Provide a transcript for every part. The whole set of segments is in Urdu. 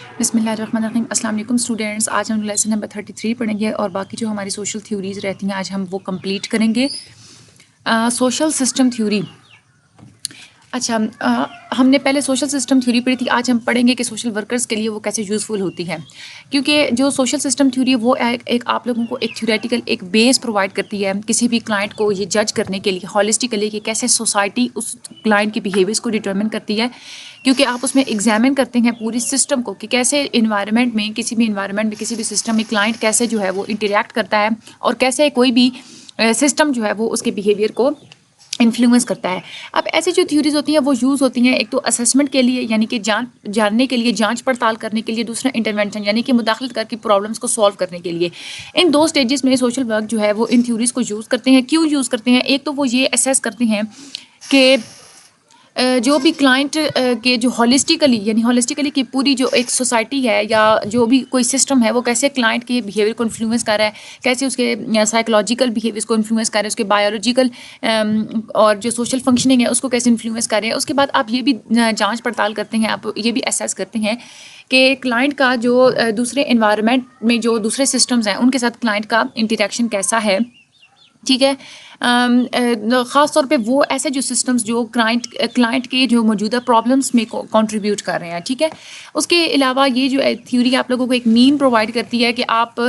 بسم اللہ الرحمن الرحیم. السلام علیکم اسٹوڈینٹس. آج ہم لیسن نمبر 33 پڑھیں گے اور باقی جو ہماری سوشل تھیوریز رہتی ہیں آج ہم وہ کمپلیٹ کریں گے. Social system theory. اچھا, ہم نے پہلے سوشل سسٹم تھیوری پڑھی تھی. آج ہم پڑھیں گے کہ سوشل ورکرز کے لیے وہ کیسے یوزفل ہوتی ہے, کیونکہ جو سوشل سسٹم تھیوری ہے وہ ایک آپ لوگوں کو ایک تھیوریٹیکل ایک بیس پرووائڈ کرتی ہے کسی بھی کلائنٹ کو یہ جج کرنے کے لیے ہالسٹیکلی کہ کیسے سوسائٹی اس کلائنٹ کے بیہیویئرس کو ڈٹرمن کرتی ہے, کیونکہ آپ اس میں ایگزامن کرتے ہیں پوری سسٹم کو کہ کیسے انوائرمنٹ میں کسی بھی انوائرمنٹ میں کسی بھی سسٹم میں کلائنٹ کیسے جو ہے وہ انٹریکٹ کرتا ہے اور کیسے کوئی بھی سسٹم جو ہے وہ اس کے بیہیویئر کو انفلوئنس کرتا ہے. اب ایسی جو تھیوریز ہوتی ہیں وہ یوز ہوتی ہیں ایک تو اسسمنٹ کے لیے یعنی کہ جاننے کے لیے, جانچ پڑتال کرنے کے لیے, دوسرا انٹرونشن یعنی کہ مداخلت کر کے پرابلمس کو سالو کرنے کے لیے. ان دو سٹیجز میں سوشل ورک جو ہے وہ ان تھیوریز کو یوز کرتے ہیں. کیوں یوز کرتے ہیں؟ ایک تو وہ یہ اسیس کرتے ہیں کہ جو بھی کلائنٹ کے جو ہالسٹیکلی کی پوری جو ایک سوسائٹی ہے یا جو بھی کوئی سسٹم ہے وہ کیسے کلائنٹ کے بیہیویئر کو انفلوئنس کر رہا ہے, کیسے اس کے سائیکولوجیکل بیہیویئرس کو انفلوئنس کر رہا ہے, اس کے بایولوجیکل اور جو سوشل فنکشننگ ہے اس کو کیسے انفلوئنس کر رہے ہیں. اس کے بعد آپ یہ بھی جانچ پڑتال کرتے ہیں, آپ یہ بھی اسیس کرتے ہیں کہ کلائنٹ کا جو دوسرے انوائرمنٹ میں جو دوسرے سسٹمز ہیں ان کے ساتھ کلائنٹ کا انٹریکشن کیسا ہے. ٹھیک ہے, خاص طور پہ وہ ایسے جو سسٹمز جو کلائنٹ کے جو موجودہ پرابلمس میں کنٹریبیوٹ کر رہے ہیں. ٹھیک ہے, اس کے علاوہ یہ جو تھیوری آپ لوگوں کو ایک مین پرووائڈ کرتی ہے کہ آپ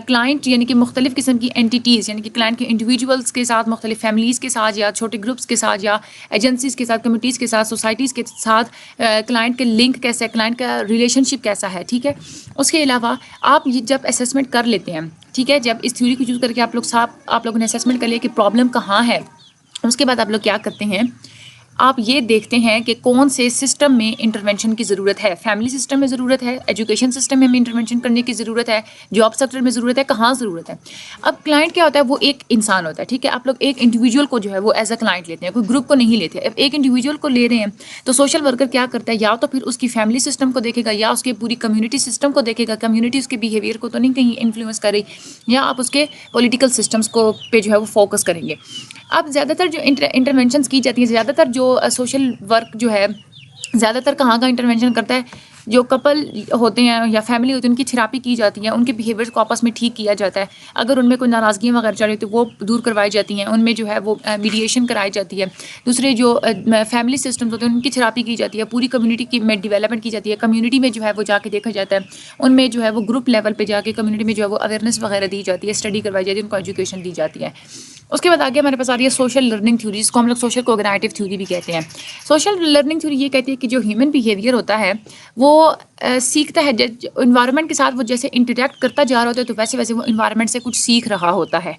کلائنٹ یعنی کہ مختلف قسم کی اینٹیٹیز یعنی کہ کلائنٹ کے انڈیویجولس کے ساتھ, مختلف فیملیز کے ساتھ یا چھوٹے گروپس کے ساتھ یا ایجنسیز کے ساتھ, کمیونٹیز کے ساتھ, سوسائٹیز کے ساتھ کلائنٹ کے لنک کیسا ہے, کلائنٹ کا ریلیشن شپ کیسا ہے. ٹھیک ہے, اس کے علاوہ آپ یہ جب اسیسمنٹ کر لیتے ہیں, ٹھیک ہے, جب اس تھیوری کو یوز کر کے آپ لوگوں نے اسیسمنٹ کر لیا کہ پرابلم کہاں ہے, اس کے بعد آپ لوگ کیا کرتے ہیں, آپ یہ دیکھتے ہیں کہ کون سے سسٹم میں انٹرونشن کی ضرورت ہے. فیملی سسٹم میں ضرورت ہے, ایجوکیشن سسٹم میں انٹرونشن کرنے کی ضرورت ہے, جاب سیکٹر میں ضرورت ہے, کہاں ضرورت ہے. اب کلائنٹ کیا ہوتا ہے, وہ ایک انسان ہوتا ہے. ٹھیک ہے, آپ لوگ ایک انڈیویجول کو جو ہے وہ ایز اے کلائنٹ لیتے ہیں, کوئی گروپ کو نہیں لیتے. اب ایک انڈیویجول کو لے رہے ہیں تو سوشل ورکر کیا کرتا ہے, یا تو پھر اس کی فیملی سسٹم کو دیکھے گا یا اس کے پوری کمیونٹی سسٹم کو دیکھے گا, کمیونٹی اس کے بیہیویئر کو تو نہیں کہیں انفلوئنس کر رہی, یا آپ اس کے پولیٹیکل سسٹمس کو پہ جو ہے وہ فوکس کریں گے. اب زیادہ تر جو انٹرونشنس کی جاتی ہیں, زیادہ تر جو سوشل ورک جو ہے زیادہ تر کہاں کا انٹرونشن کرتا ہے, جو کپل ہوتے ہیں یا فیملی ہوتی ہے ان کی تھراپی کی جاتی ہے, ان کے بیہیویئر کو آپس میں ٹھیک کیا جاتا ہے. اگر ان میں کوئی ناراضگیاں وغیرہ چل رہی تو وہ دور کروائی جاتی ہیں, ان میں جو ہے وہ میڈیشن کرائی جاتی ہے. دوسرے جو فیملی سسٹمز ہوتے ہیں ان کی تھراپی کی جاتی ہے, پوری کمیونٹی کی میں ڈیولپمنٹ کی جاتی ہے. کمیونٹی میں جو ہے وہ جا کے دیکھا جاتا ہے, ان میں جو ہے وہ گروپ لیول پہ جا کے کمیونٹی میں جو ہے وہ اویئرنیس وغیرہ دی جاتی ہے, اسٹڈی کروائی جاتی ہے, ان کو ایجوکیشن دی جاتی ہے. اس کے بعد آگے ہمارے پاس آ رہی ہے سوشل لرننگ تھیوری, جس کو ہم لوگ سوشل کوگنیٹو تھیوری بھی کہتے ہیں. سوشل لرننگ تھیوری یہ کہتی ہے کہ جو ہیومن بیہیویئر ہوتا ہے وہ سیکھتا ہے, انوائرمنٹ کے ساتھ وہ جیسے انٹریکٹ کرتا جا رہا ہوتا ہے تو ویسے ویسے وہ انوائرمنٹ سے کچھ سیکھ رہا ہوتا ہے.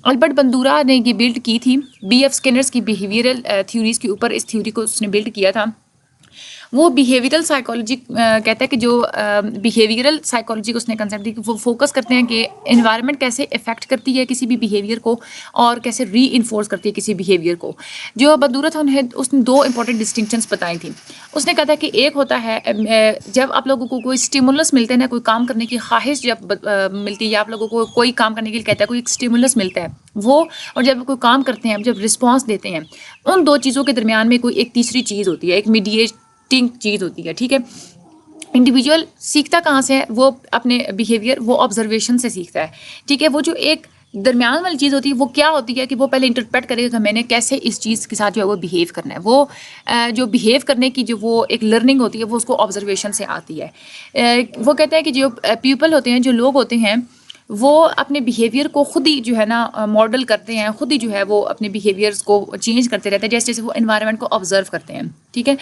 البرٹ بندورا نے یہ بلڈ کی تھی بی ایف اسکنرس کی بیہیویئرل تھیوریز کے اوپر, اس تھیوری کو اس نے بلڈ کیا تھا. وہ بیہیویئرل سائیکالوجی کہتا ہے کہ جو بیہیویئرل سائیکالوجی کو اس نے کنسیپٹ دی کہ وہ فوکس کرتے ہیں کہ انوائرمنٹ کیسے افیکٹ کرتی ہے کسی بھی بیہیویئر کو اور کیسے ری انفورس کرتی ہے کسی بیہیویئر کو. جو بندورا تھا اس نے دو امپورٹنٹ ڈسٹنکشنس بتائی تھیں. اس نے کہا تھا کہ ایک ہوتا ہے جب آپ لوگوں کو کوئی اسٹیمولس ملتے ہیں نا, کوئی کام کرنے کی خواہش جب ملتی ہے, یا آپ لوگوں کو کوئی کام کرنے کے لیے کہتا ہے, کوئی ایک اسٹیمولس ملتا ہے وہ, اور جب کوئی کام کرتے ہیں جب رسپانس دیتے ہیں, ان دو چیزوں کے درمیان میں کوئی ایک تیسری چیز ہوتی ہے, ایک میڈیٹنگ چیز ہوتی ہے. ٹھیک ہے, انڈیویجول سیکھتا کہاں سے ہے, وہ اپنے بیہیویئر وہ آبزرویشن سے سیکھتا ہے. ٹھیک ہے, وہ جو ایک درمیان والی چیز ہوتی ہے وہ کیا ہوتی ہے کہ وہ پہلے انٹرپریٹ کرے گا کہ میں نے کیسے اس چیز کے ساتھ جو ہے وہ بیہیو کرنا ہے. وہ جو بیہیو کرنے کی جو وہ ایک لرننگ ہوتی ہے وہ اس کو آبزرویشن سے آتی ہے. وہ کہتے ہیں کہ جو پیپل ہوتے ہیں, جو لوگ ہوتے ہیں, وہ اپنے بیہیویئر کو خود ہی جو ہے نا ماڈل کرتے ہیں, خود ہی جو ہے وہ اپنے بیہیویئرس کو چینج کرتے رہتے ہیں جیسے جیسے وہ انوائرمنٹ کو آبزرو کرتے ہیں. ٹھیک ہے,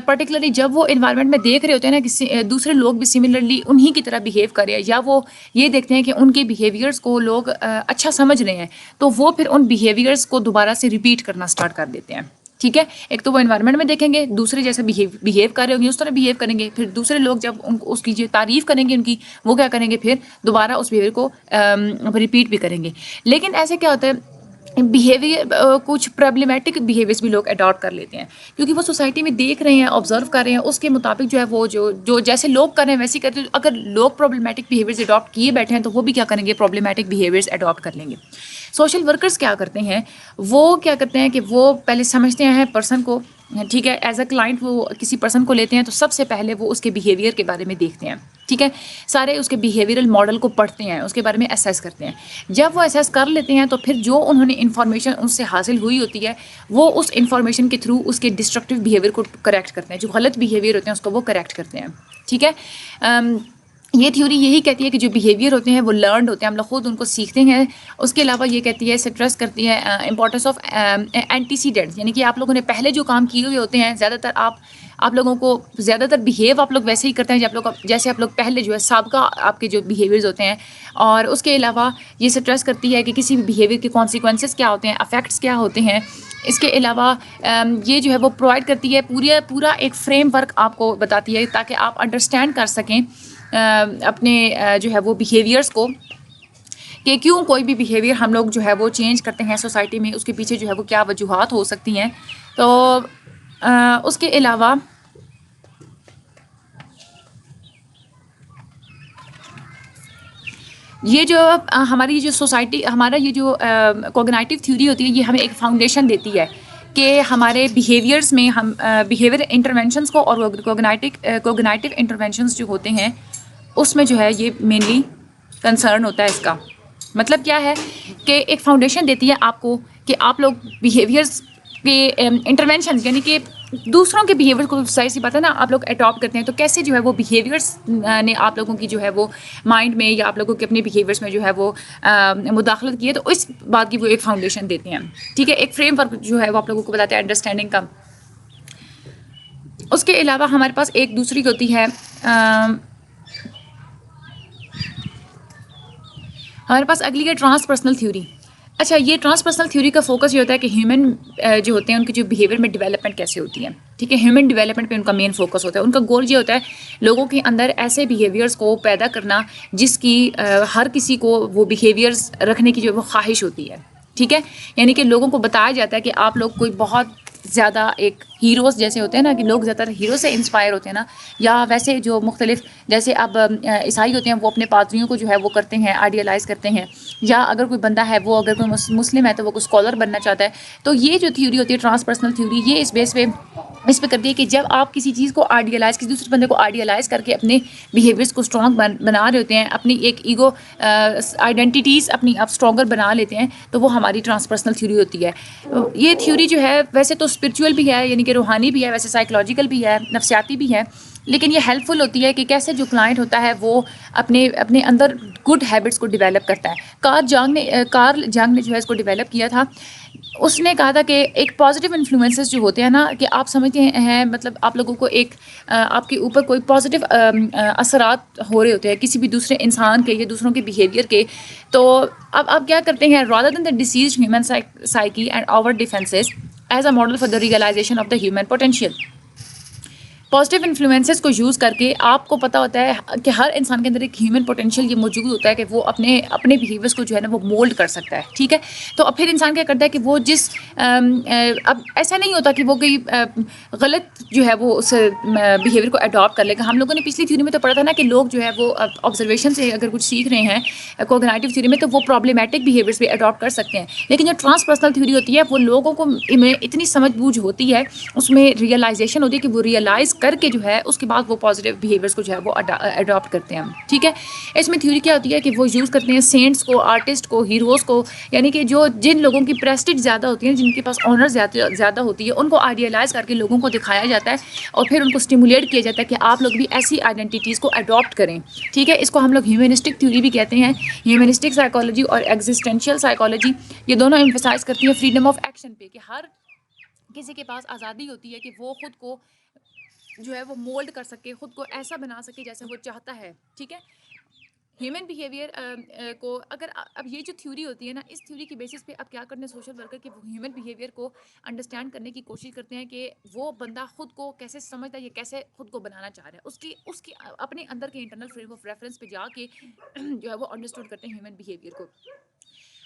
پرٹیکولرلی جب وہ انوائرمنٹ میں دیکھ رہے ہوتے ہیں نا کہ دوسرے لوگ بھی سملرلی انہی کی طرح بیہیو کر رہے ہیں, یا وہ یہ دیکھتے ہیں کہ ان کے بیہیویئرس کو لوگ اچھا سمجھ رہے ہیں, تو وہ پھر ان بیہیویئرس کو دوبارہ سے ریپیٹ کرنا اسٹارٹ کر دیتے ہیں. ٹھیک ہے, ایک تو وہ انوائرمنٹ میں دیکھیں گے دوسرے جیسے بیہیو کر رہے ہوں گے اس طرح بیہیو کریں گے, پھر دوسرے لوگ جب اس کی جو تعریف کریں گے ان کی, وہ کیا کریں گے, پھر دوبارہ اس بیہیویئر کو ریپیٹ بھی کریں گے. لیکن ایسے کیا ہوتا ہے, بیہیویئر کچھ پرابلمٹک بیہیویئرس بھی لوگ اڈاپٹ کر لیتے ہیں, کیونکہ وہ سوسائٹی میں دیکھ رہے ہیں, آبزرو کر رہے ہیں, اس کے مطابق جو ہے وہ جو جیسے لوگ کر رہے ہیں ویسے کرتے ہیں. اگر لوگ پرابلمٹک بیہیویئرس اڈاپٹ کیے بیٹھے ہیں تو وہ بھی کیا کریں گے, پرابلمٹک بیہیویئرس اڈاپٹ کر لیں گے. سوشل ورکرز کیا کرتے ہیں, وہ کیا کرتے ہیں کہ وہ پہلے سمجھتے ہیں پرسن کو, ٹھیک ہے. ایز اے کلائنٹ وہ کسی پرسن کو لیتے ہیں تو سب سے پہلے وہ اس کے بیہیویئر کے بارے میں دیکھتے ہیں. ٹھیک ہے, سارے اس کے بیہیویئرل ماڈل کو پڑھتے ہیں, اس کے بارے میں اسیس کرتے ہیں. جب وہ اسیس کر لیتے ہیں تو پھر جو انہوں نے انفارمیشن ان سے حاصل ہوئی ہوتی ہے وہ اس انفارمیشن کے تھرو اس کے ڈسٹرکٹیو بیہیویئر کو کریکٹ کرتے ہیں, جو غلط بیہیویئر ہوتے ہیں اس کو وہ کریکٹ کرتے ہیں. ٹھیک ہے, یہ تھیوری یہی کہتی ہے کہ جو بیہیویئر ہوتے ہیں وہ لرنڈ ہوتے ہیں, ہم لوگ خود ان کو سیکھتے ہیں. اس کے علاوہ یہ کہتی ہے, اسٹریس کرتی ہے امپورٹنس آف اینٹیسیڈنٹس, یعنی کہ آپ لوگوں نے پہلے جو کام کیے ہوئے ہوتے ہیں زیادہ تر آپ لوگوں کو زیادہ تر بیہیو آپ لوگ ویسے ہی کرتے ہیں جیسے آپ لوگ پہلے جو ہے سابقہ آپ کے جو بیہیویئرز ہوتے ہیں. اور اس کے علاوہ یہ اسٹریس کرتی ہے کہ کسی بھی بیہیویئر کے کانسیکوینسز کیا ہوتے ہیں, افیکٹس کیا ہوتے ہیں. اس کے علاوہ یہ جو ہے وہ پرووائڈ کرتی ہے پورا ایک فریم ورک آپ کو بتاتی ہے تاکہ آپ انڈرسٹینڈ کر سکیں اپنے جو ہے وہ بیہیویئرس کو, کہ کیوں کوئی بھی بیہیویئر ہم لوگ جو ہے وہ چینج کرتے ہیں سوسائٹی میں, اس کے پیچھے جو ہے وہ کیا وجوہات ہو سکتی ہیں. تو اس کے علاوہ یہ جو ہماری جو سوسائٹی, ہمارا یہ جو کوگنائٹیو تھیوری ہوتی ہے یہ ہمیں ایک فاؤنڈیشن دیتی ہے کہ ہمارے بیہیویئرس میں ہم بیہیویئر انٹرونشنس کو اور کوگنائٹیو انٹرونشنس جو ہوتے ہیں اس میں جو ہے یہ مینلی کنسرن ہوتا ہے. اس کا مطلب کیا ہے کہ ایک فاؤنڈیشن دیتی ہے آپ کو کہ آپ لوگ بیہیویئرس کے انٹرونشن, یعنی کہ دوسروں کے بیہیویئر کو ظاہر سی بات ہے نا آپ لوگ اڈاپٹ کرتے ہیں, تو کیسے جو ہے وہ بیہیویئرس نے آپ لوگوں کی جو ہے وہ مائنڈ میں یا آپ لوگوں کے اپنے بیہیویئرس میں جو ہے وہ مداخلت کی ہے, تو اس بات کی وہ ایک فاؤنڈیشن دیتے ہیں. ٹھیک ہے, ایک فریم ورک جو ہے وہ آپ لوگوں کو بتاتے ہیں انڈرسٹینڈنگ کا. اس کے علاوہ ہمارے پاس ایک دوسری ہوتی ہے, ہمارے پاس اگلی ہے ٹرانسپرسنل تھیوری. اچھا, یہ ٹرانسپرسنل تھیوری کا فوکس یہ ہوتا ہے کہ ہیومن جو ہوتے ہیں ان کی جو بیہیویئر میں ڈیولپمنٹ کیسے ہوتی ہے. ٹھیک ہے, ہیومن ڈیولپمنٹ پہ ان کا مین فوکس ہوتا ہے. ان کا گول یہ ہوتا ہے لوگوں کے اندر ایسے بیہیویئرس کو پیدا کرنا جس کی ہر کسی کو وہ بیہیویئرس رکھنے کی جو وہ خواہش ہوتی ہے. ٹھیک ہے, یعنی کہ لوگوں کو بتایا جاتا ہے کہ آپ لوگ کوئی بہت زیادہ ایک ہیروز جیسے ہوتے ہیں نا, کہ لوگ زیادہ تر ہیرو سے انسپائر ہوتے ہیں نا, یا ویسے جو مختلف جیسے اب عیسائی ہوتے ہیں وہ اپنے پادریوں کو جو ہے وہ کرتے ہیں آئیڈیلائز کرتے ہیں, یا اگر کوئی بندہ ہے وہ اگر کوئی مسلم ہے تو وہ کوئی اسکالر بننا چاہتا ہے. تو یہ جو تھیوری ہوتی ہے ٹرانسپرسنل تھیوری, یہ اس پہ کرتی ہے کہ جب آپ کسی چیز کو آئیڈیلائز, کسی دوسرے بندے کو آئیڈیلائز کر کے اپنے بیہیویئرس کو اسٹرانگ بنا رہے ہوتے ہیں, اپنی ایک ایگو آئیڈینٹیٹیز اپنی آپ اسٹرانگر بنا لیتے ہیں, تو وہ ہماری ٹرانسپرسنل تھیوری ہوتی ہے. یہ تھیوری جو ہے ویسے تو اسپرچول بھی ہے, یعنی کہ روحانی بھی ہے, ویسے سائیکولوجیکل بھی ہے, نفسیاتی بھی ہے, لیکن یہ ہیلپ فل ہوتی ہے کہ کیسے جو کلائنٹ ہوتا ہے وہ اپنے اندر گڈ ہیبٹس کو ڈیولپ کرتا ہے. کارل جانگ نے جو ہے اس کو ڈیولپ کیا تھا. اس نے کہا تھا کہ ایک پازیٹیو انفلوئنسز جو ہوتے ہیں نا, کہ آپ سمجھتے ہیں مطلب آپ لوگوں کو ایک آپ کے اوپر کوئی پازیٹیو اثرات ہو رہے ہوتے ہیں کسی بھی دوسرے انسان کے یا دوسروں کے بیہیویئر کے, تو اب آپ کیا کرتے ہیں, rather than the diseased human psyche and our defences as a model for the realisation of the human potential. Positive influences کو یوز کر کے آپ کو پتہ ہوتا ہے کہ ہر انسان کے اندر ایک ہیومن پوٹینشیل یہ موجود ہوتا ہے کہ وہ اپنے بیہیویئرس کو جو ہے نا وہ مولڈ کر سکتا ہے. ٹھیک ہے, تو اب پھر انسان کیا کرتا ہے کہ وہ اب ایسا نہیں ہوتا کہ وہ کوئی غلط جو ہے وہ اس بیہیویئر کو اڈاپٹ کر لے گا. ہم لوگوں نے پچھلی تھیوری میں تو پڑھا تھا نا کہ لوگ جو ہے وہ آبزرویشن سے اگر کچھ سیکھ رہے ہیں کوگنائٹیو تھیوری میں, تو وہ پرابلمٹک بیہیویئرس بھی اڈاپٹ کر سکتے ہیں. لیکن جو ٹرانسپرسنل تھیوری ہوتی ہے وہ لوگوں کو اتنی سمجھ بوجھ ہوتی ہے, اس میں ریئلائزیشن ہوتی ہے کہ وہ ریئلائز کر کے جو ہے اس کے بعد وہ پازیٹیو بیہیویئرس کو جو ہے وہ اڈاپٹ کرتے ہیں. ٹھیک ہے, اس میں تھیوری کیا ہوتی ہے کہ وہ یوز کرتے ہیں سینٹس کو, آرٹسٹ کو, ہیروز کو, یعنی کہ جن لوگوں کی پریسٹیج زیادہ ہوتی ہے, جن کے پاس آنر زیادہ ہوتی ہے, ان کو آئیڈیلائز کر کے لوگوں کو دکھایا جاتا ہے اور پھر ان کو اسٹیمولیٹ کیا جاتا ہے کہ آپ لوگ بھی ایسی آئیڈینٹیٹیز کو اڈاپٹ کریں. ٹھیک ہے, اس کو ہم لوگ ہیومنسٹک تھیوری بھی کہتے ہیں. ہیومنسٹک سائیکالوجی اور ایگزسٹینشیل سائیکالوجی یہ دونوں ایمفسائز کرتی ہیں فریڈم آف ایکشن پہ, کہ ہر کسی کے پاس آزادی ہوتی ہے کہ وہ خود کو جو ہے وہ مولڈ کر سکے, خود کو ایسا بنا سکے جیسے وہ چاہتا ہے. ٹھیک ہے, ہیومن بیہیویئر کو اگر اب یہ جو تھیوری ہوتی ہے نا, اس تھیوری کی بیسس پہ اب کیا کرنے سوشل ورکر کہ وہ ہیومن بیہیویئر کو انڈرسٹینڈ کرنے کی کوشش کرتے ہیں کہ وہ بندہ خود کو کیسے سمجھتا ہے, یہ کیسے خود کو بنانا چاہ رہا ہے, اس کی اپنے اندر کے انٹرنل فریم آف ریفرنس پہ جا کے جو ہے وہ انڈرسٹوڈ کرتے ہیں ہیومن بیہیویئر کو.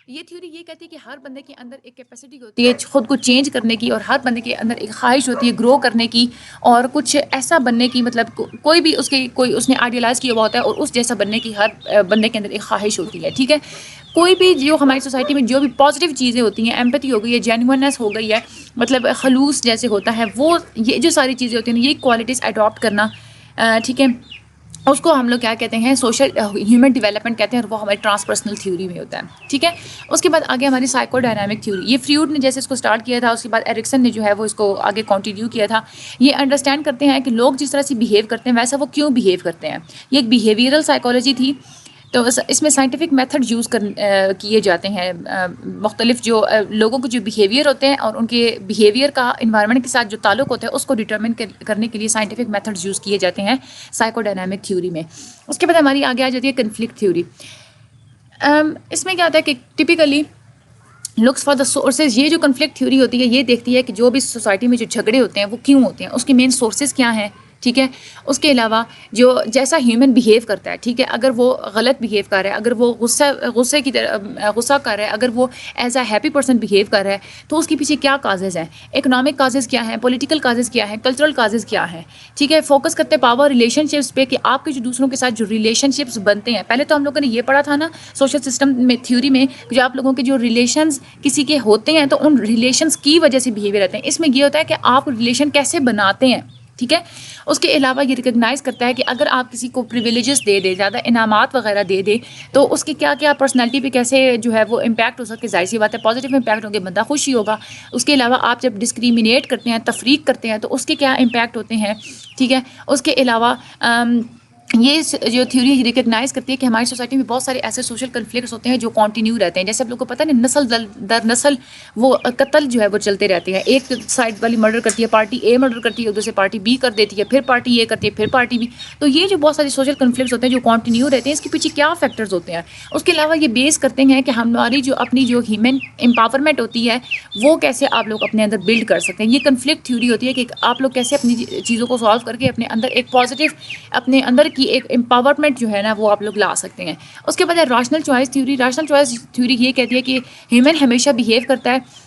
یہ تھیوری یہ کہتی ہے کہ ہر بندے کے اندر ایک کیپیسٹی ہوتی ہے خود کو چینج کرنے کی، اور ہر بندے کے اندر ایک خواہش ہوتی ہے گرو کرنے کی اور کچھ ایسا بننے کی، مطلب کوئی بھی اس نے آئیڈیلائز کیا ہوا ہوتا ہے اور اس جیسا بننے کی ہر بندے کے اندر ایک خواہش ہوتی ہے. ٹھیک ہے، کوئی بھی جو ہماری سوسائٹی میں جو بھی پازیٹیو چیزیں ہوتی ہیں، ایمپتھی ہو گئی ہے، جینوئنس ہو گئی ہے، مطلب خلوص جیسے ہوتا ہے، وہ یہ جو ساری چیزیں ہوتی ہیں یہ کوالٹیز اڈاپٹ کرنا، ٹھیک ہے، اس کو ہم لوگ کیا کہتے ہیں، سوشل ہیومن ڈیولپمنٹ کہتے ہیں، اور وہ ہماری ٹرانسپرسنل تھیوری میں ہوتا ہے. ٹھیک ہے، اس کے بعد آگے ہماری سائیکو ڈائنامک تھیوری. یہ فروڈ نے جیسے اس کو اسٹارٹ کیا تھا، اس کے بعد ایرکسن نے جو ہے وہ اس کو آگے کنٹینیو کیا تھا. یہ انڈرسٹینڈ کرتے ہیں کہ لوگ جس طرح سے بیہیو کرتے ہیں ویسا وہ کیوں بیہیو کرتے ہیں. یہ ایک بیہیویئرل سائیکالوجی تھی. تو اس میں سائنٹیفک میتھڈ یوز کیے جاتے ہیں، مختلف جو لوگوں کے جو بیہیویئر ہوتے ہیں اور ان کے بیہیویئر کا انوائرمنٹ کے ساتھ جو تعلق ہوتا ہے اس کو ڈٹرمن کرنے کے لیے سائنٹیفک میتھڈ یوز کیے جاتے ہیں سائیکو ڈائنامک تھیوری میں. اس کے بعد ہماری آگے آ جاتی ہے کنفلکٹ تھیوری. اس میں کیا ہوتا ہے کہ typically looks for the sources. یہ جو کنفلکٹ تھیوری ہوتی ہے یہ دیکھتی ہے کہ جو بھی سوسائٹی میں جو جھگڑے ہوتے ہیں وہ کیوں ہوتے ہیں، اس کے مین سورسز کیا ہیں. ٹھیک ہے، اس کے علاوہ جو جیسا ہیومن بیہیو کرتا ہے، ٹھیک ہے، اگر وہ غلط بیہیو کر رہا ہے، اگر وہ غصے کی طرح غصہ کر رہا ہے، اگر وہ as a happy person behave کر رہا ہے، تو اس کے پیچھے کیا کازز ہیں، اکنامک کازز کیا ہیں، پولیٹیکل کازز کیا ہیں، کلچرل کازز کیا ہیں. ٹھیک ہے، فوکس کرتے ہیں پاور ریلیشن شپس پہ کہ آپ کے جو دوسروں کے ساتھ جو ریلیشن شپس بنتے ہیں. پہلے تو ہم لوگوں نے یہ پڑھا تھا نا سوشل سسٹم میں تھیوری میں، جو آپ لوگوں کے جو ریلیشنز کسی کے ہوتے ہیں تو ان ریلیشنز کی وجہ سے بیہیویئر رہتے ہیں. اس میں یہ ہوتا ہے کہ آپ ریلیشن کیسے بناتے ہیں. ٹھیک ہے، اس کے علاوہ یہ ریکگنائز کرتا ہے کہ اگر آپ کسی کو پریویلیجز دے دے، زیادہ انعامات وغیرہ دے دے، تو اس کے کیا کیا پرسنالٹی پہ کیسے جو ہے وہ امپیکٹ ہو سکتے. ظاہر سی بات ہے پازیٹیو امپیکٹ ہوں گے، بندہ خوشی ہوگا. اس کے علاوہ آپ جب ڈسکریمنیٹ کرتے ہیں، تفریق کرتے ہیں، تو اس کے کیا امپیکٹ ہوتے ہیں. ٹھیک ہے، اس کے علاوہ یہ جو تھیوری ریکگنائز کرتی ہے کہ ہماری سوسائٹی میں بہت سارے ایسے سوشل کنفلکٹس ہوتے ہیں جو کنٹینیو رہتے ہیں. جیسے آپ لوگ کو پتہ ہے نسل در نسل وہ قتل جو ہے وہ چلتے رہتے ہیں. ایک سائڈ والی مرڈر کرتی ہے، پارٹی اے مرڈر کرتی ہے، دوسری پارٹی بی کر دیتی ہے، پھر پارٹی اے کرتی ہے، پھر پارٹی بی. تو یہ جو بہت سارے سوشل کنفلکٹس ہوتے ہیں جو کنٹینیو رہتے ہیں، اس کے پیچھے کیا فیکٹرز ہوتے ہیں. اس کے علاوہ یہ بیس کرتے ہیں کہ ہماری جو اپنی جو ہیومن امپاورمنٹ ہوتی ہے وہ کیسے آپ لوگ اپنے اندر بلڈ کر سکتے ہیں. یہ کنفلکٹ تھیوری ہوتی ہے کہ آپ لوگ کیسے اپنی چیزوں کو سالو کر کے اپنے اندر ایک پازیٹیو اپنے اندر کی ایک امپاورمنٹ جو ہے نا وہ آپ لوگ لا سکتے ہیں. اس کے بعد ہے راشنل چوائس تھیوری. راشنل چوائس تھیوری یہ کہتی ہے کہ ہیومن ہمیشہ بیہیو کرتا ہے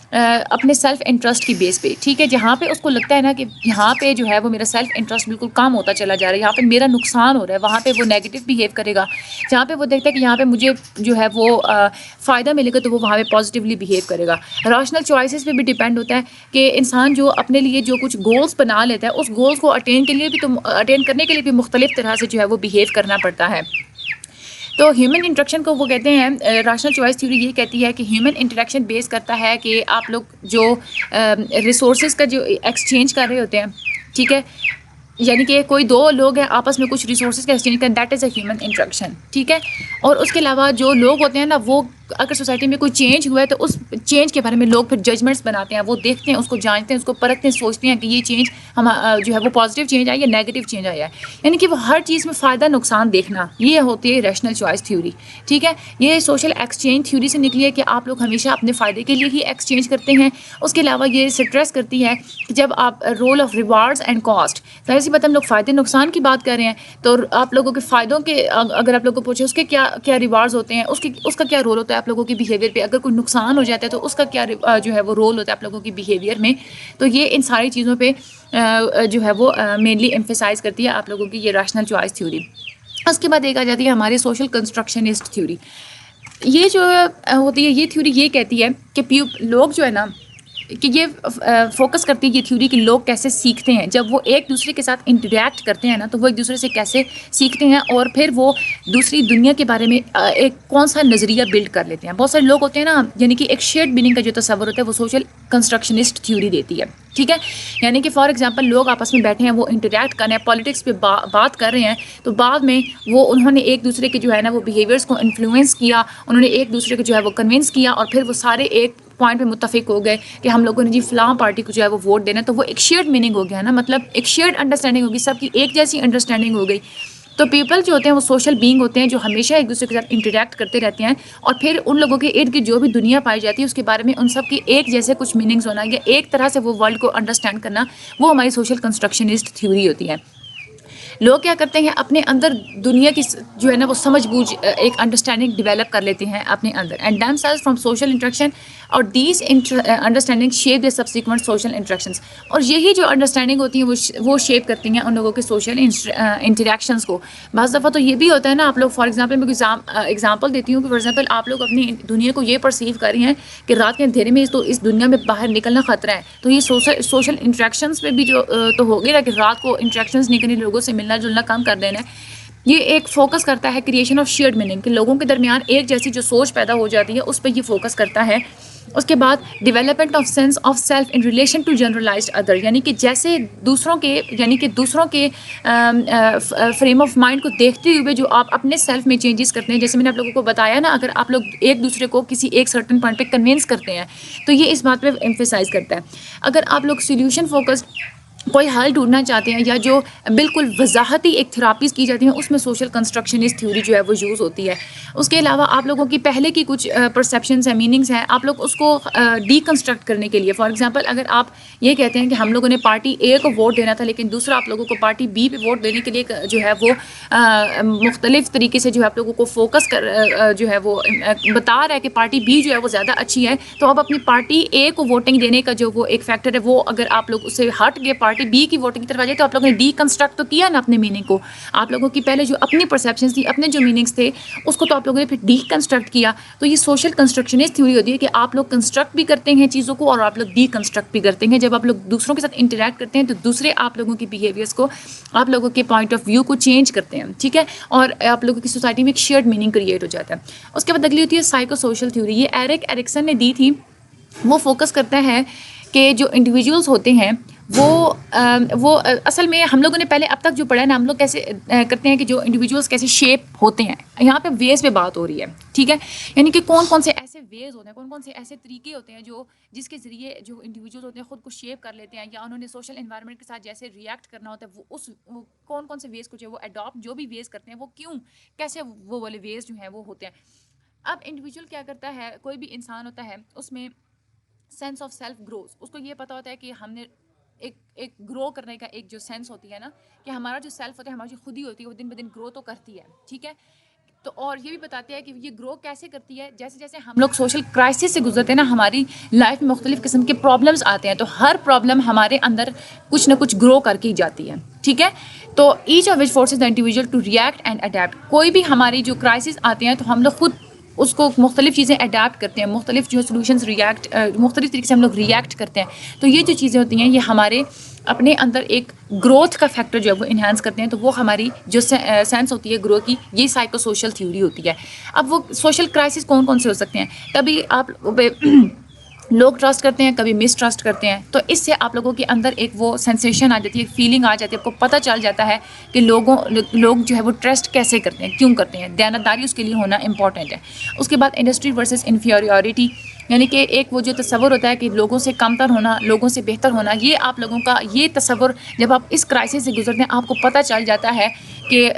اپنے سیلف انٹرسٹ کی بیس پہ. ٹھیک ہے، جہاں پہ اس کو لگتا ہے نا کہ یہاں پہ جو ہے وہ میرا سیلف انٹرسٹ بالکل کم ہوتا چلا جا رہا ہے، یہاں پہ میرا نقصان ہو رہا ہے، وہاں پہ وہ نیگیٹو بیہیو کرے گا. جہاں پہ وہ دیکھتا ہے کہ یہاں پہ مجھے جو ہے وہ فائدہ ملے گا تو وہ وہاں پہ پازیٹیولی بیہیو کرے گا. راشنل چوائسیز پہ بھی ڈیپینڈ ہوتا ہے کہ انسان جو اپنے لیے جو کچھ گولز بنا لیتا ہے اس گولز کو اٹین کرنے کے لیے بھی مختلف طرح سے جو ہے وہ بیہیو کرنا پڑتا ہے. تو ہیومن انٹریکشن کو وہ کہتے ہیں، راشنل چوائس تھیوری یہ کہتی ہے کہ ہیومن انٹریکشن بیس کرتا ہے کہ آپ لوگ جو ریسورسز کا جو ایکسچینج کر رہے ہوتے ہیں. ٹھیک ہے، یعنی کہ کوئی دو لوگ ہیں آپس میں کچھ ریسورسز کا ایکسچینج کریں، that is a human interaction. ٹھیک ہے، اور اس کے علاوہ جو لوگ ہوتے ہیں نا وہ اگر سوسائٹی میں کوئی چینج ہوا ہے تو اس چینج کے بارے میں لوگ پھر ججمنٹس بناتے ہیں، وہ دیکھتے ہیں، اس کو جانچتے ہیں، اس کو پرکھتے ہیں، سوچتے ہیں کہ یہ چینج جو ہے وہ پازیٹیو چینج آیا یا نیگیٹو چینج آیا ہے. یعنی کہ وہ ہر چیز میں فائدہ نقصان دیکھنا، یہ ہوتی ہے ریشنل چوائس تھیوری. ٹھیک ہے، یہ سوشل ایکسچینج تھیوری سے نکلی ہے کہ آپ لوگ ہمیشہ اپنے فائدے کے لیے ہی ایکسچینج کرتے ہیں. اس کے علاوہ یہ اسٹریس کرتی ہے کہ جب آپ role of rewards and cost, ظاہر سی بات ہم لوگ فائدے نقصان کی بات کر رہے ہیں، تو آپ لوگوں کے فائدوں کے اگر آپ لوگوں کو پوچھیں اس کے کیا ریوارڈز ہوتے ہیں، اس کا کیا رول ہوتا ہے آپ لوگوں کی بیہیویئر پہ. اگر کوئی نقصان ہو جاتا ہے تو اس کا کیا جو ہے وہ رول ہوتا ہے آپ لوگوں کی بیہیویئر میں. تو یہ ان ساری چیزوں پہ جو ہے وہ مینلی ایمفیسائز کرتی ہے آپ لوگوں کی یہ ریشنل چوائس تھیوری. اس کے بعد ایک آ جاتی ہے ہماری سوشل کنسٹرکشنسٹ تھیوری. یہ جو ہوتی ہے یہ تھیوری یہ کہتی ہے کہ لوگ جو ہے نا کہ یہ فوکس کرتی ہے یہ تھیوری کہ لوگ کیسے سیکھتے ہیں. جب وہ ایک دوسرے کے ساتھ انٹریکٹ کرتے ہیں نا تو وہ ایک دوسرے سے کیسے سیکھتے ہیں اور پھر وہ دوسری دنیا کے بارے میں ایک کون سا نظریہ بلڈ کر لیتے ہیں. بہت سارے لوگ ہوتے ہیں نا، یعنی کہ ایک شیئرڈ میننگ کا جو تصور ہوتا ہے وہ سوشل کنسٹرکشنسٹ تھیوری دیتی ہے. ٹھیک ہے، یعنی کہ فار ایگزامپل لوگ آپس میں بیٹھے ہیں، وہ انٹریکٹ کر رہے ہیں، پالیٹکس پہ بات کر رہے ہیں، تو بعد میں انہوں نے ایک دوسرے کے جو ہے نا وہ بیہیویئرس کو انفلوئنس کیا، انہوں نے ایک دوسرے کو جو ہے وہ کنونس کیا، اور پھر وہ سارے ایک پوائنٹ پہ متفق ہو گئے کہ ہم لوگوں نے جی فلاں پارٹی کو جو ہے وہ ووٹ دینا. تو وہ ایک شیئرڈ میننگ ہو گیا نا، مطلب ایک شیئرڈ انڈرسٹینڈنگ ہوگی، سب کی ایک جیسی انڈرسٹینڈنگ ہو گئی. تو پیپل جو ہوتے ہیں وہ سوشل بینگ ہوتے ہیں جو ہمیشہ ایک دوسرے کے ساتھ انٹریکٹ کرتے رہتے ہیں، اور پھر ان لوگوں کے ارد گرد جو بھی دنیا پائی جاتی ہے اس کے بارے میں ان سب کی ایک جیسے کچھ میننگز ہونا یا ایک طرح سے وہ ورلڈ کو انڈرسٹینڈ کرنا، وہ ہماری سوشل کنسٹرکشنسٹ تھیوری ہوتی ہے. لوگ کیا کرتے ہیں اپنے اندر دنیا کی جو ہے نا وہ سمجھ بوجھ ایک انڈرسٹینڈنگ ڈیولپ کر لیتے ہیں اپنے اندر and themselves from social interaction اور these understanding shape the subsequent social interactions. اور یہی جو انڈرسٹینڈنگ ہوتی ہے وہ شیپ کرتی ہیں ان لوگوں کے سوشل انٹریکشنس کو. بعض دفعہ تو یہ بھی ہوتا ہے نا, آپ لوگ فار ایگزامپل میں ایگزامپل دیتی ہوں کہ فار ایگزامپل آپ لوگ اپنی دنیا کو یہ پرسیو کر رہی ہیں کہ رات کے اندھیرے میں تو اس دنیا میں باہر نکلنا خطرہ ہے, تو یہ سوشل انٹریکشنس پہ بھی جو تو ہو گئی نا کہ رات کو انٹریکشنز نہیں کرنی, لوگوں سے ملنا جلنا کم کر دینا ہے. یہ ایک فوکس کرتا ہے کریشن آف شیئرڈ میننگ, کہ لوگوں کے درمیان ایک جیسی جو سوچ پیدا ہو جاتی ہے اس پہ یہ فوکس کرتا ہے. اس کے بعد development of sense of self in relation to generalised other, یعنی کہ جیسے دوسروں کے فریم آف مائنڈ کو دیکھتے ہوئے جو آپ اپنے سیلف میں چینجز کرتے ہیں. جیسے میں نے آپ لوگوں کو بتایا نا, اگر آپ لوگ ایک دوسرے کو کسی ایک سرٹن پوائنٹ پہ کنوینس کرتے ہیں تو یہ اس بات پہ ایمفیسائز کرتا ہے. اگر آپ لوگ سولوشن فوکسڈ کوئی حل ڈھونڈنا چاہتے ہیں یا جو بالکل وضاحتی ایک تھراپیز کی جاتی ہیں, اس میں سوشل کنسٹرکشنسٹ تھیوری جو ہے وہ یوز ہوتی ہے. اس کے علاوہ آپ لوگوں کی پہلے کی کچھ پرسیپشنس ہیں, میننگس ہیں, آپ لوگ اس کو ڈی کنسٹرکٹ کرنے کے لیے, فار ایگزامپل اگر آپ یہ کہتے ہیں کہ ہم لوگوں نے پارٹی اے کو ووٹ دینا تھا لیکن دوسرا آپ لوگوں کو پارٹی بی پہ ووٹ دینے کے لیے جو ہے وہ مختلف طریقے سے جو ہے آپ لوگوں کو فوکس کر جو ہے وہ بتا رہا ہے کہ پارٹی بی جو ہے وہ زیادہ اچھی ہے, تو اب اپنی پارٹی اے کو ووٹنگ دینے کا جو وہ ایک فیکٹر ہے وہ اگر آپ لوگ اس سے ہٹ گئے پارٹی بی کی ووٹنگ کی طرف آ جائے, تو آپ لوگوں نے ڈی کنسٹرکٹ تو کیا نا اپنے میننگ کو. آپ لوگوں کی پہلے جو اپنی پرسیپشنس تھی, اپنے جو میننگس تھے, اس کو تو آپ لوگوں نے پھر ڈی کنسٹرکٹ کیا. تو یہ سوشل کنسٹرکشنسٹ تھیوری ہوتی ہے کہ آپ لوگ کنسٹرکٹ بھی کرتے ہیں چیزوں کو اور آپ لوگ ڈی کنسٹرکٹ بھی کرتے ہیں. جب آپ لوگ دوسروں کے ساتھ انٹریکٹ کرتے ہیں تو دوسرے آپ لوگوں کی بیہیویئرس کو, آپ لوگوں کے پوائنٹ آف ویو کو چینج کرتے ہیں, ٹھیک ہے, اور آپ لوگوں کی سوسائٹی میں ایک شیئرڈ میننگ کریٹ ہو جاتا ہے. اس کے بعد اگلی ہوتی ہے سائیکو سوشل تھیوری. یہ ایرکسن نے دی تھی. وہ فوکس کرتا ہے کہ جو انڈیویجولس ہوتے ہیں وہ اصل میں ہم لوگوں نے پہلے اب تک جو پڑھا ہے نا, ہم لوگ کیسے کرتے ہیں کہ جو انڈیویجولس کیسے شیپ ہوتے ہیں, یہاں پہ ویز پہ بات ہو رہی ہے, ٹھیک ہے, یعنی کہ کون سے ایسے ویز ہوتے ہیں, کون سے ایسے طریقے ہوتے ہیں جس کے ذریعے جو انڈیویجولس ہوتے ہیں خود کو شیپ کر لیتے ہیں, یا انہوں نے سوشل انوائرمنٹ کے ساتھ جیسے ریئیکٹ کرنا ہوتا ہے وہ کون سے ویز کو جو وہ اڈاپٹ جو بھی ویز کرتے ہیں وہ کیوں کیسے وہ والے ویز جو ہیں وہ ہوتے ہیں. اب انڈیویجول کیا کرتا ہے, کوئی بھی انسان ہوتا ہے اس میں سینس آف سیلف گروز, اس کو یہ پتا ہوتا ہے کہ ہم نے ایک گرو کرنے کا ایک جو سینس ہوتی ہے نا, کہ ہمارا جو سیلف ہوتا ہے ہماری جو خود ہی ہوتی ہے وہ دن بہ دن گرو تو کرتی ہے, ٹھیک ہے. تو اور یہ بھی بتاتے ہیں کہ یہ گرو کیسے کرتی ہے, جیسے جیسے ہم لوگ سوشل کرائسس سے گزرتے ہیں نا, ہماری لائف میں مختلف قسم کے پرابلمس آتے ہیں, تو ہر پرابلم ہمارے اندر کچھ نہ کچھ گرو کر کے ہی جاتی ہے, ٹھیک ہے. تو each of which forces the individual to react and adapt. کوئی بھی ہماری جو کرائسس آتے ہیں تو ہم لوگ خود اس کو مختلف چیزیں اڈیپٹ کرتے ہیں, مختلف جو سولوشنس مختلف طریقے سے ہم لوگ ریئیکٹ کرتے ہیں. تو یہ جو چیزیں ہوتی ہیں یہ ہمارے اپنے اندر ایک گروتھ کا فیکٹر جو ہے وہ انہینس کرتے ہیں. تو وہ ہماری جو سینس ہوتی ہے گرو کی, یہ سائیکو سوشل تھیوری ہوتی ہے. اب وہ سوشل کرائسس کون سے ہو سکتے ہیں, کبھی آپ لوگ ٹرسٹ کرتے ہیں, کبھی مس ٹرسٹ کرتے ہیں, تو اس سے آپ لوگوں کے اندر ایک وہ سینسیشن آ جاتی ہے, ایک فیلنگ آ جاتی ہے, آپ کو پتہ چل جاتا ہے کہ لوگ جو ہے وہ ٹرسٹ کیسے کرتے ہیں, کیوں کرتے ہیں. دیانتداری اس کے لیے ہونا امپورٹنٹ ہے. اس کے بعد انڈسٹری ورسز انفیریورٹی, یعنی کہ ایک وہ جو تصور ہوتا ہے کہ لوگوں سے کم تر ہونا, لوگوں سے بہتر ہونا, یہ آپ لوگوں کا یہ تصور جب آپ اس کرائسس سے گزرتے ہیں آپ کو پتہ چل جاتا ہے کہ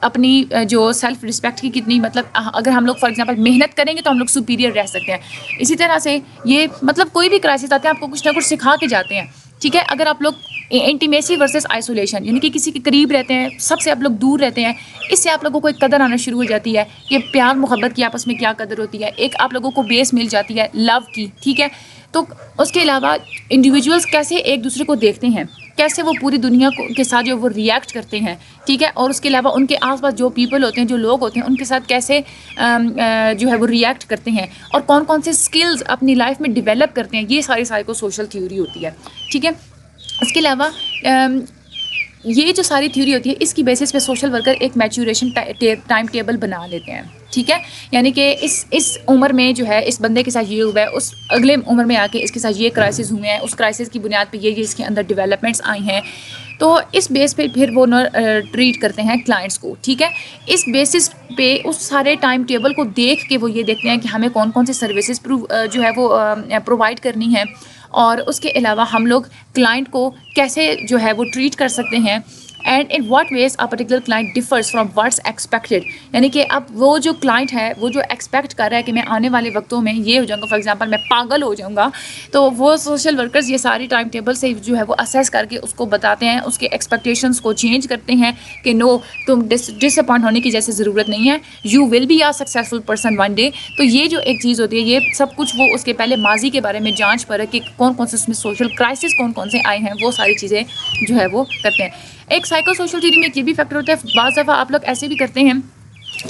اپنی جو سیلف رسپیکٹ کی کتنی, مطلب اگر ہم لوگ فار ایگزامپل محنت کریں گے تو ہم لوگ سپیریئر رہ سکتے ہیں. اسی طرح سے یہ مطلب کوئی بھی کرائسس آتے ہیں آپ کو کچھ نہ کچھ سکھا کے جاتے ہیں, ٹھیک ہے. اگر آپ لوگ انٹیمیسی ورسز آئسولیشن, یعنی کہ کسی کے قریب رہتے ہیں, سب سے آپ لوگ دور رہتے ہیں, اس سے آپ لوگوں کو ایک قدر آنا شروع ہو جاتی ہے کہ پیار محبت کی آپس میں کیا قدر ہوتی ہے, ایک آپ لوگوں کو بیس مل جاتی ہے لو کی, ٹھیک ہے. تو اس کے علاوہ انڈیویجولس کیسے ایک دوسرے کو دیکھتے ہیں, کیسے وہ پوری دنیا کے ساتھ جو وہ ریئیکٹ کرتے ہیں, ٹھیک ہے. اور اس کے علاوہ ان کے آس پاس جو پیپل ہوتے ہیں, جو لوگ ہوتے ہیں, ان کے ساتھ کیسے جو ہے وہ ریئیکٹ کرتے ہیں, اور کون سے اسکلز اپنی لائف میں ڈیولپ کرتے ہیں, یہ ساری سائیکو سوشل تھیوری ہوتی ہے, ٹھیک ہے. اس کے علاوہ یہ جو ساری تھیوری ہوتی ہے اس کی بیسس پہ سوشل ورکر ایک میچوریشن ٹائم ٹیبل بنا لیتے ہیں, ٹھیک ہے. یعنی کہ اس عمر میں جو ہے اس بندے کے ساتھ یہ ہوا ہے, اس اگلے عمر میں آ کے اس کے ساتھ یہ کرائسس ہوئے ہیں, اس کرائسس کی بنیاد پہ یہ اس کے اندر ڈیولپمنٹس آئی ہیں, تو اس بیس پہ پھر وہ ٹریٹ کرتے ہیں کلائنٹس کو, ٹھیک ہے. اس بیسس پہ اس سارے ٹائم ٹیبل کو دیکھ کے وہ یہ دیکھتے ہیں کہ ہمیں کون سی سروسز جو ہے وہ پرووائڈ کرنی ہے, اور اس کے علاوہ ہم لوگ کلائنٹ کو کیسے جو ہے وہ ٹریٹ کر سکتے ہیں, and in what ways a particular client differs from what's expected. یعنی کہ اب وہ جو کلائنٹ ہے وہ جو ایکسپیکٹ کر رہا ہے کہ میں آنے والے وقتوں میں یہ ہو جاؤں گا، فار ایگزامپل میں پاگل ہو جاؤں گا، تو وہ سوشل ورکرز یہ ساری ٹائم ٹیبل سے جو ہے وہ اسیس کر کے اس کو بتاتے ہیں، اس کے ایکسپیکٹیشنس کو چینج کرتے ہیں کہ نو، تم ڈس اپوائنٹ ہونے کی جیسے ضرورت نہیں ہے، you will be a successful person one day. تو یہ جو ایک چیز ہوتی ہے، یہ سب کچھ وہ اس کے پہلے ماضی کے بارے میں جانچ پرکھ کہ کون کون سے اس میں سوشل کرائسس کون کون سے آئے ہیں، وہ ساری چیزیں جو ہے وہ کرتے ہیں. ایک سائیکو سوشل تھیوری میں ایک یہ بھی فیکٹر ہوتا ہے، بعض دفعہ آپ لوگ ایسے بھی کرتے ہیں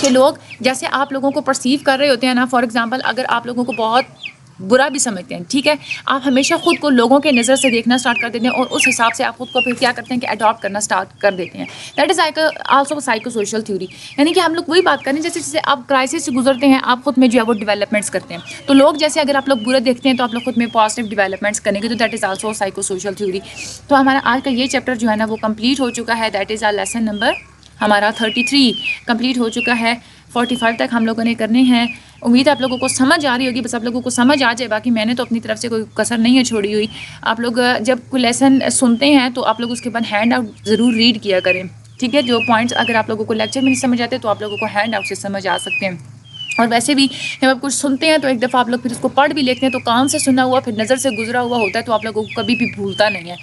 کہ لوگ جیسے آپ لوگوں کو پرسیو کر رہے ہوتے ہیں نا، فار ایگزامپل اگر آپ لوگوں کو بہت برا بھی سمجھتے ہیں، ٹھیک ہے، آپ ہمیشہ خود کو لوگوں کے نظر سے دیکھنا اسٹارٹ کر دیتے ہیں اور اس حساب سے آپ خود کو پھر کیا کرتے ہیں کہ اڈاپٹ کرنا اسٹارٹ کر دیتے ہیں. That is also psycho social theory. یعنی کہ ہم لوگ وہی بات کریں، جیسے جیسے آپ کرائسس سے گزرتے ہیں آپ خود میں جو ہے وہ ڈیولپمنٹس کرتے ہیں. تو لوگ جیسے اگر آپ لوگ برا دیکھتے ہیں تو آپ لوگ خود میں پازیٹیو ڈیولپمنٹس کریں گے، تو that is also psycho social theory. تو ہمارا آج کا یہ چیپٹر جو ہے نا وہ کمپلیٹ ہو چکا ہے. That is our lesson number ہمارا 33 کمپلیٹ ہو چکا ہے. 45 تک ہم لوگوں نے کرنے ہیں. امید ہے آپ لوگوں کو سمجھ آ رہی ہوگی، بس آپ لوگوں کو سمجھ آ جائے، باقی میں نے تو اپنی طرف سے کوئی کسر نہیں ہے چھوڑی ہوئی. آپ لوگ جب کوئی لیسن سنتے ہیں تو آپ لوگ اس کے بعد ہینڈ آؤٹ ضرور ریڈ کیا کریں، ٹھیک ہے. جو پوائنٹس اگر آپ لوگوں کو لیکچر میں نہیں سمجھ آتے تو آپ لوگوں کو ہینڈ آؤٹ سے سمجھ آ سکتے ہیں. اور ویسے بھی جب آپ کچھ سنتے ہیں تو ایک دفعہ آپ لوگ پھر اس کو پڑھ بھی لیتے ہیں، تو کان سے سنا ہوا پھر نظر سے گزرا ہوا ہوتا ہے، تو آپ لوگوں کو کبھی بھی بھولتا نہیں ہے.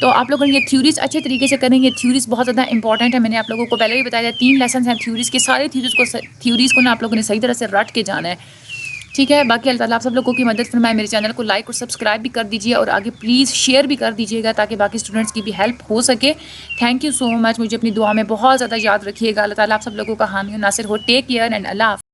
تو آپ لوگوں نے یہ تھیوریز اچھے طریقے سے کریں. یہ تھیوریز بہت زیادہ امپورٹنٹ ہے. میں نے آپ لوگوں کو پہلے بھی بتایا 3 لیسنس ہیں تھیوریز کے. سارے تھیوریز کو نا آپ لوگوں نے صحیح طرح سے رٹ کے جانا ہے، ٹھیک ہے. باقی اللہ تعالیٰ آپ سب لوگوں کی مدد فرمائے. میرے چینل کو لائک اور سبسکرائب بھی کر دیجیے اور آگے پلیز شیئر بھی کر دیجیے گا تاکہ باقی اسٹوڈنٹس کی بھی ہیلپ ہو سکے. تھینک یو سو مچ. مجھے اپنی دعا میں بہت زیادہ یاد رکھیے گا. اللہ تعالیٰ آپ سب لوگوں کا حامی و ناصر ہو. ٹیک کیئر اینڈ اللہ حافظ.